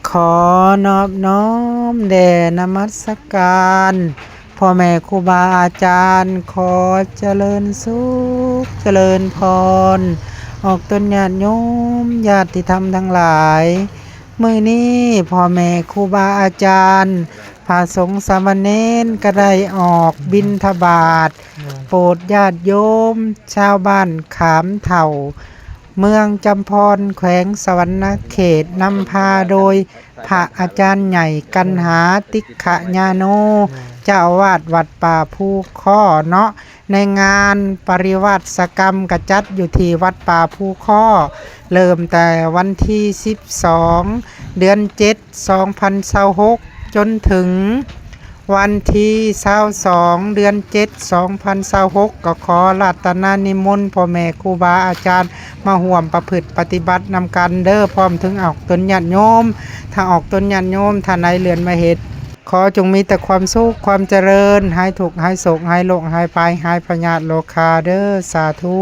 ขอนอบน้อมแด่นมัสการพ่อแม่ครูบาอาจารย์ขอเจริญสุขเจริญพรออกตนญาติโยมญาติธรรมทั้งหลายมื้อนี้พ่อแม่ครูบาอาจารย์พระสงฆ์สามเณรก็ได้ออกบิณฑบาตโปรดญาติโยมชาวบ้านขามเถ่าเมืองจำพรแขวงสวรรณเขตนำพาโดยพระอาจารย์ใหญ่กันหาติขญาโนเจ้าอาวาสวัดป่าภูข้อเนาะในงานปริวาสกรรมกระจัดอยู่ที่วัดป่าภูข้อเริ่มแต่วันที่12เดือน7 2026จนถึงวันที่22เดือน7 2026ก็ขอรัตนานิมนต์พ่อแม่ครูบาอาจารย์มาห่วมประพฤติปฏิบัตินำกันเด้อพร้อมถึงออกตนญาติโยมถ้าออกตนญาติโยมท่านใดเลื่อนมาเฮ็ดขอจงมีแต่ความสุขความเจริญหายทุกข์หายโศกหายโรคหายภัยหายพยาธิโรคาเด้อสาธุ